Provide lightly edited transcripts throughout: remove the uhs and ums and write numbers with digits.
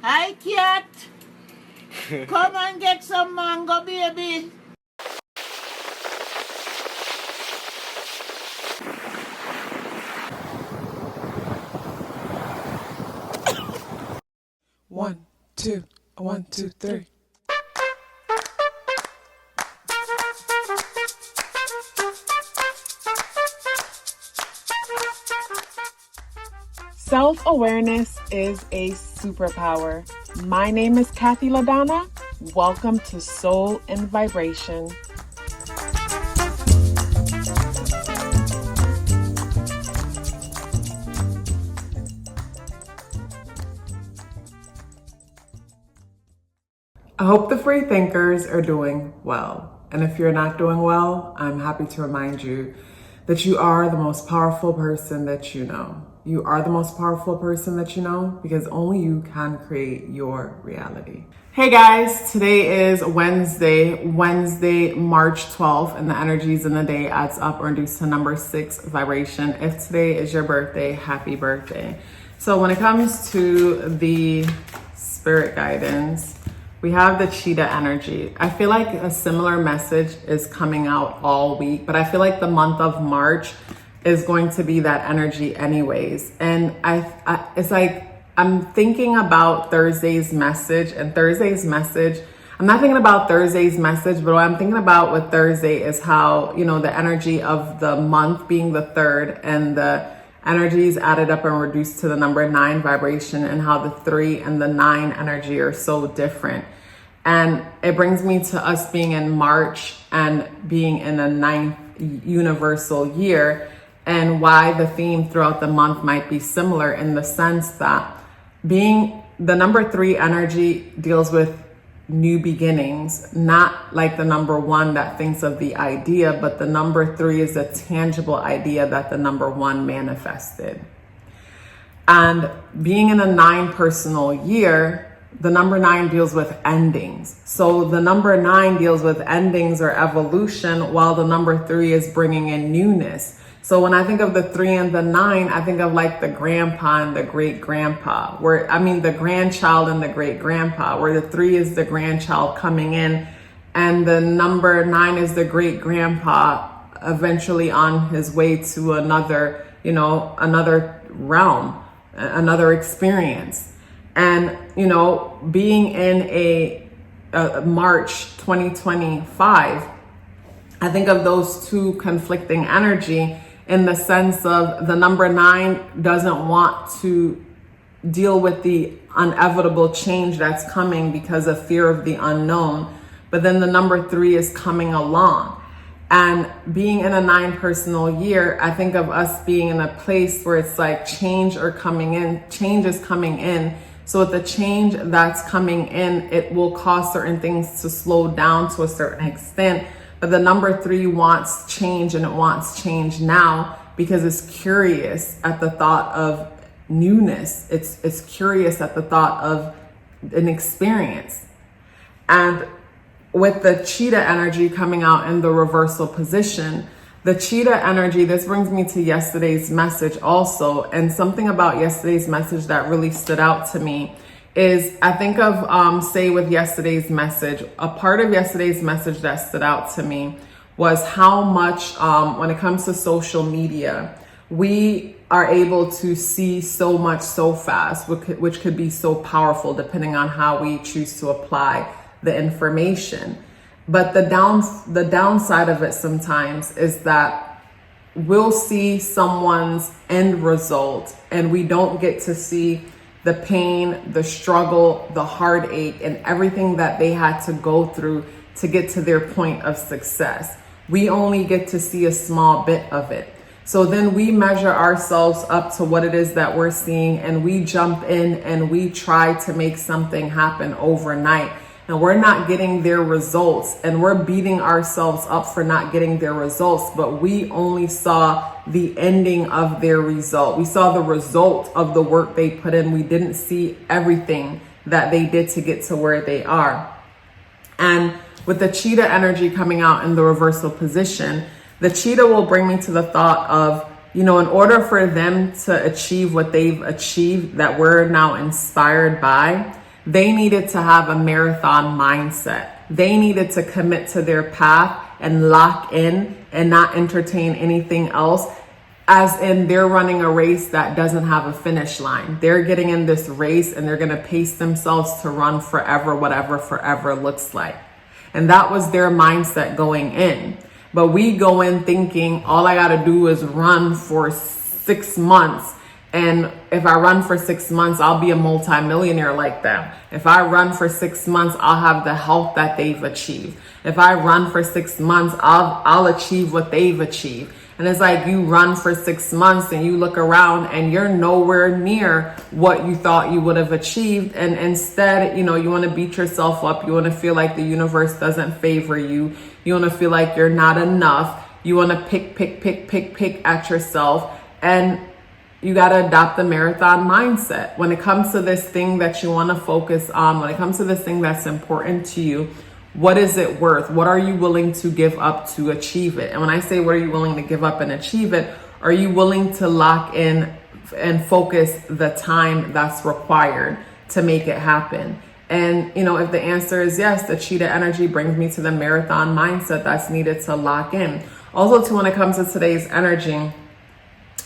Hi, cat. Come and get some mango, baby. One, two, 1, 2, 3. Self-awareness is a superpower. My name is KathyLaDonna. Welcome to Soul and Vibration. I hope the free thinkers are doing well. And if you're not doing well, I'm happy to remind you that you are the most powerful person that you know. You are the most powerful person that you know because only you can create your reality. Hey guys, today is Wednesday, March 12th, and the energies in the day adds up or induced to number 6 vibration. If today is your birthday, happy birthday. So when it comes to the spirit guidance, we have the cheetah energy. I feel like a similar message is coming out all week, but I feel like the month of March is going to be that energy anyways. And it's like, I'm thinking about Thursday's message, and Thursday's message, I'm not thinking about Thursday's message, but what I'm thinking about with Thursday is how, you know, the energy of the month being the 3rd and the energies added up and reduced to the number 9 vibration, and how the 3 and the 9 energy are so different. And it brings me to us being in March and being in a 9th universal year, and why the theme throughout the month might be similar in the sense that being the number 3 energy deals with new beginnings, not like the number 1 that thinks of the idea, but the number 3 is a tangible idea that the number 1 manifested. And being in a 9 personal year, the number 9 deals with endings. So the number 9 deals with endings or evolution, while the number 3 is bringing in newness. So when I think of the 3 and the 9, I think of like the grandpa and the great grandpa, the grandchild and the great grandpa, where the 3 is the grandchild coming in, and the number 9 is the great grandpa eventually on his way to another realm, another experience. And, being in a March 2025, I think of those two conflicting energy, in the sense of the number 9 doesn't want to deal with the inevitable change that's coming because of fear of the unknown. But then the number 3 is coming along. And being in a 9 personal year, I think of us being in a place where it's like change is coming in. So with the change that's coming in, it will cause certain things to slow down to a certain extent. But the number 3 wants change, and it wants change now because it's curious at the thought of newness. It's curious at the thought of an experience. And with the cheetah energy coming out in the reversal position, the cheetah energy, this brings me to yesterday's message also. And something about yesterday's message that really stood out to me is, I think of, say with yesterday's message, a part of yesterday's message that stood out to me was how much, when it comes to social media, we are able to see so much so fast, which could be so powerful depending on how we choose to apply the information. But the downside of it sometimes is that we'll see someone's end result, and we don't get to see the pain, the struggle, the heartache, and everything that they had to go through to get to their point of success. We only get to see a small bit of it. So then we measure ourselves up to what it is that we're seeing, and we jump in and we try to make something happen overnight. And we're not getting their results, and we're beating ourselves up for not getting their results, but we only saw the ending of their result. We saw the result of the work they put in. We didn't see everything that they did to get to where they are. And with the cheetah energy coming out in the reversal position, the cheetah will bring me to the thought of, in order for them to achieve what they've achieved, that we're now inspired by, They needed to have a marathon mindset. They needed to commit to their path and lock in and not entertain anything else, as in they're running a race that doesn't have a finish line. They're getting in this race and they're going to pace themselves to run forever, whatever forever looks like. And that was their mindset going in. But we go in thinking all I got to do is run for 6 months. And if I run for 6 months, I'll be a multimillionaire like them. If I run for 6 months, I'll have the health that they've achieved. If I run for 6 months, I'll achieve what they've achieved. And it's like you run for 6 months and you look around and you're nowhere near what you thought you would have achieved. And instead, you want to beat yourself up. You want to feel like the universe doesn't favor you. You want to feel like you're not enough. You want to pick at yourself. And you got to adopt the marathon mindset. When it comes to this thing that you want to focus on, when it comes to this thing that's important to you, what is it worth? What are you willing to give up to achieve it? And when I say what are you willing to give up and achieve it, are you willing to lock in and focus the time that's required to make it happen? And, if the answer is yes, the cheetah energy brings me to the marathon mindset that's needed to lock in. Also, too, when it comes to today's energy,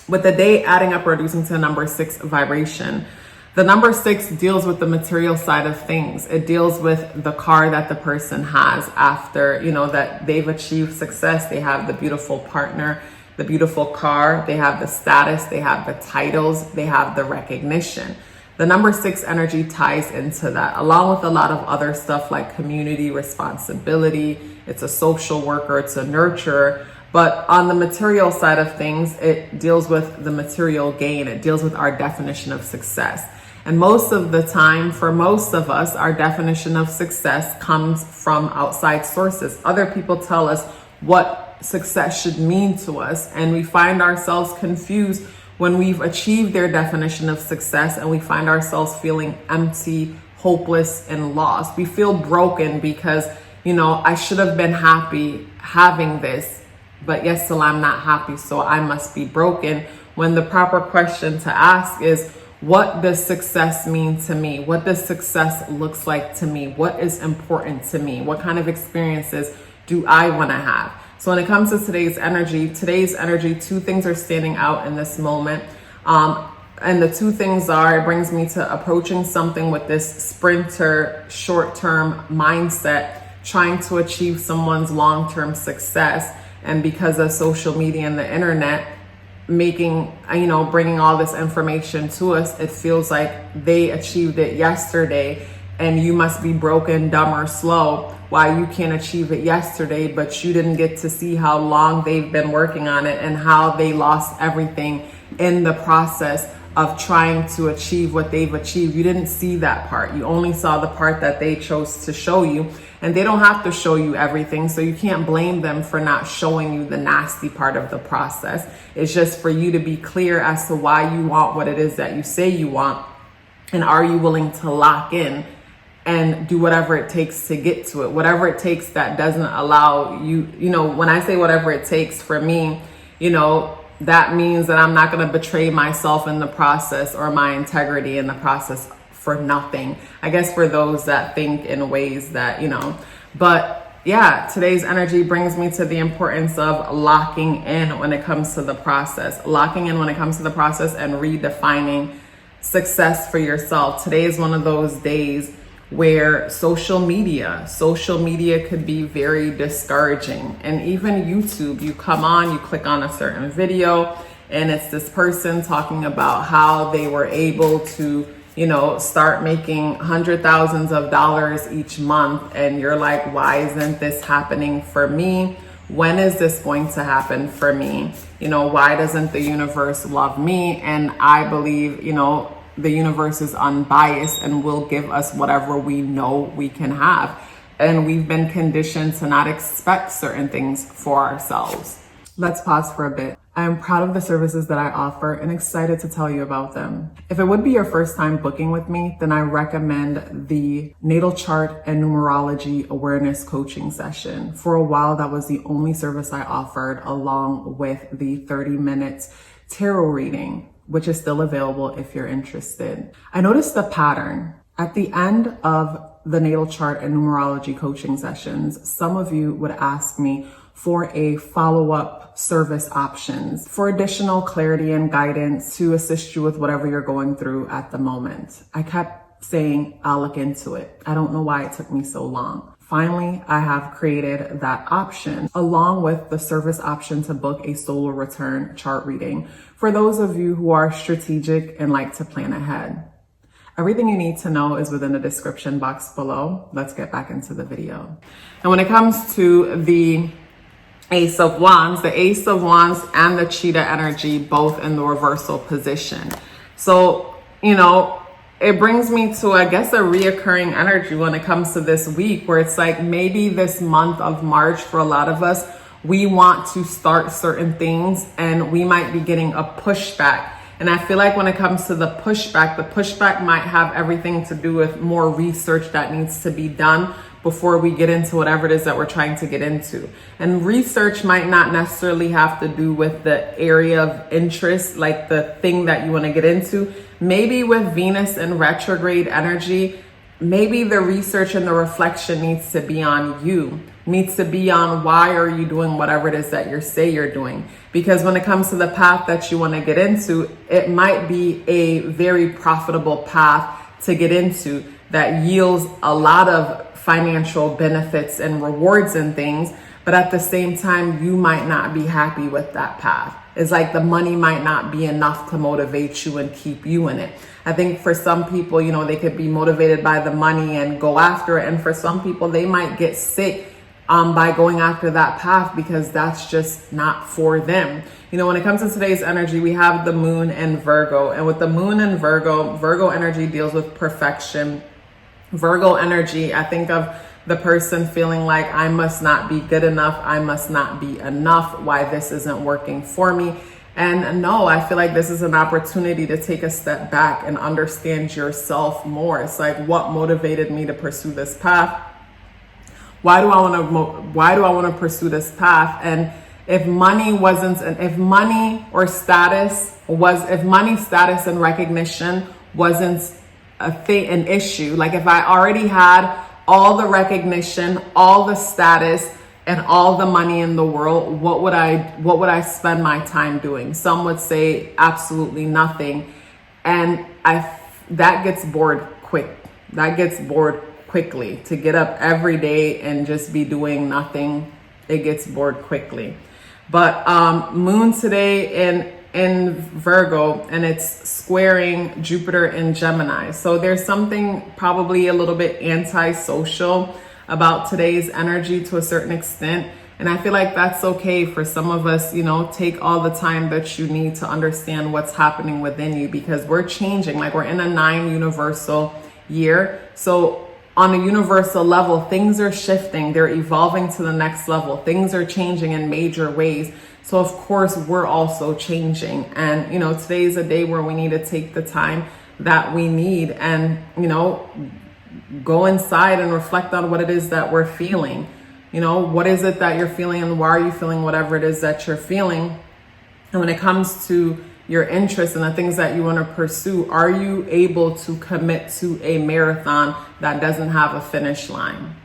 with the day adding up, reducing to the number 6 vibration, the number 6 deals with the material side of things. It deals with the car that the person has after, that they've achieved success. They have the beautiful partner, the beautiful car, they have the status, they have the titles, they have the recognition. The number 6 energy ties into that, along with a lot of other stuff like community responsibility. It's a social worker, it's a nurturer. But on the material side of things, it deals with the material gain. It deals with our definition of success. And most of the time, for most of us, our definition of success comes from outside sources. Other people tell us what success should mean to us. And we find ourselves confused when we've achieved their definition of success and we find ourselves feeling empty, hopeless, and lost. We feel broken because, I should have been happy having this, but yes, still I'm not happy, so I must be broken. When the proper question to ask is, what does success mean to me? What does success looks like to me? What is important to me? What kind of experiences do I want to have? So when it comes to today's energy, 2 things are standing out in this moment. And the 2 things are, it brings me to approaching something with this sprinter, short-term mindset, trying to achieve someone's long-term success. And because of social media and the internet, bringing all this information to us, it feels like they achieved it yesterday and you must be broken, dumb, or slow. Why you can't achieve it yesterday, but you didn't get to see how long they've been working on it and how they lost everything in the process of trying to achieve what they've achieved. You didn't see that part. You only saw the part that they chose to show you, and they don't have to show you everything. So you can't blame them for not showing you the nasty part of the process. It's just for you to be clear as to why you want what it is that you say you want. And are you willing to lock in and do whatever it takes to get to it? Whatever it takes that doesn't allow you, when I say whatever it takes for me, that means that I'm not going to betray myself in the process or my integrity in the process for nothing. I guess for those that think in ways that, but yeah, today's energy brings me to the importance of locking in when it comes to the process, and redefining success for yourself. Today is one of those days where social media could be very discouraging. And even YouTube, you come on, you click on a certain video and it's this person talking about how they were able to, start making $100,000s of dollars each month. And you're like, why isn't this happening for me? When is this going to happen for me? Why doesn't the universe love me? And I believe, the universe is unbiased and will give us whatever we know we can have. And we've been conditioned to not expect certain things for ourselves. Let's pause for a bit. I am proud of the services that I offer and excited to tell you about them. If it would be your first time booking with me, then I recommend the natal chart and numerology awareness coaching session. For a while, that was the only service I offered, along with the 30 minutes tarot reading, which is still available if you're interested. I noticed a pattern. At the end of the natal chart and numerology coaching sessions, some of you would ask me for a follow-up service options for additional clarity and guidance to assist you with whatever you're going through at the moment. I kept saying, I'll look into it. I don't know why it took me so long. Finally, I have created that option along with the service option to book a solar return chart reading for those of you who are strategic and like to plan ahead. Everything you need to know is within the description box below. Let's get back into the video. And when it comes to the Ace of Wands and the Cheetah energy, both in the reversal position. So, it brings me to, I guess, a reoccurring energy when it comes to this week where it's like maybe this month of March for a lot of us, we want to start certain things and we might be getting a pushback. And I feel like when it comes to the pushback might have everything to do with more research that needs to be done before we get into whatever it is that we're trying to get into. And research might not necessarily have to do with the area of interest, like the thing that you want to get into. Maybe with Venus in retrograde energy, maybe the research and the reflection needs to be on you, needs to be on why are you doing whatever it is that you say you're doing. Because when it comes to the path that you want to get into, it might be a very profitable path to get into that yields a lot of financial benefits and rewards and things. But at the same time, you might not be happy with that path. It's like the money might not be enough to motivate you and keep you in it. I think for some people, they could be motivated by the money and go after it. And for some people, they might get sick by going after that path because that's just not for them. When it comes to today's energy, we have the moon in Virgo. And with the moon in Virgo energy deals with perfection. Virgo energy, I think of the person feeling like I must not be good enough. I must not be enough. Why this isn't working for me. And no, I feel like this is an opportunity to take a step back and understand yourself more. It's like, what motivated me to pursue this path? Why do I want to pursue this path? And if money status and recognition wasn't an issue, like if I already had all the recognition, all the status, and all the money in the world, what would I spend my time doing? Some would say absolutely nothing. And that gets bored quick. That gets bored quickly. To get up every day and just be doing nothing, it gets bored quickly. But moon today in Virgo, and it's squaring Jupiter in Gemini. So there's something probably a little bit antisocial about today's energy to a certain extent. And I feel like that's okay for some of us, take all the time that you need to understand what's happening within you, because we're changing. Like, we're in a 9 universal year. So on a universal level, things are shifting. They're evolving to the next level. Things are changing in major ways. So of course, we're also changing. And, today is a day where we need to take the time that we need and, go inside and reflect on what it is that we're feeling. What is it that you're feeling and why are you feeling whatever it is that you're feeling? And when it comes to your interests and the things that you want to pursue, are you able to commit to a marathon that doesn't have a finish line?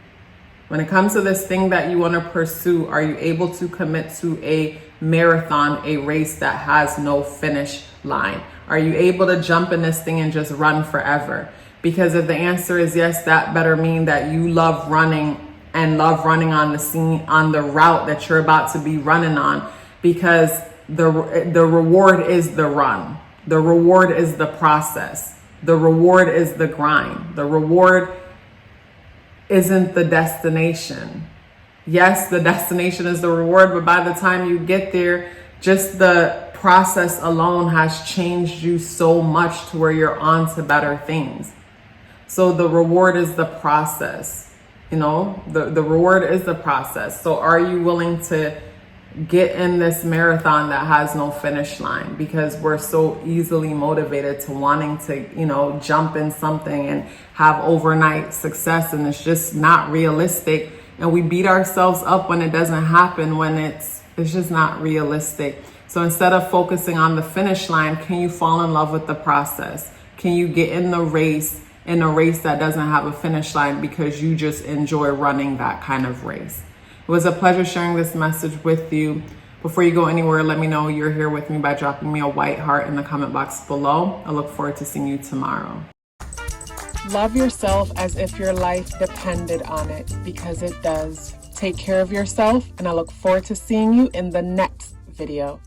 When it comes to this thing that you want to pursue, are you able to commit to a marathon, a race that has no finish line? Are you able to jump in this thing and just run forever? Because if the answer is yes, that better mean that you love running and love running on the route that you're about to be running on, because the reward is the run. The reward is the process. The reward is the grind. The reward isn't the destination. Yes, the destination is the reward, but by the time you get there, just the process alone has changed you so much to where you're on to better things. So the reward is the process, the reward is the process. So are you willing to get in this marathon that has no finish line? Because we're so easily motivated to wanting to, jump in something and have overnight success, and it's just not realistic. And we beat ourselves up when it doesn't happen, when it's just not realistic. So instead of focusing on the finish line, can you fall in love with the process? Can you get in the race in a race that doesn't have a finish line because you just enjoy running that kind of race. It was a pleasure sharing this message with you. Before you go anywhere, let me know you're here with me by dropping me a white heart in the comment box below. I look forward to seeing you tomorrow. Love yourself as if your life depended on it, because it does. Take care of yourself, and I look forward to seeing you in the next video.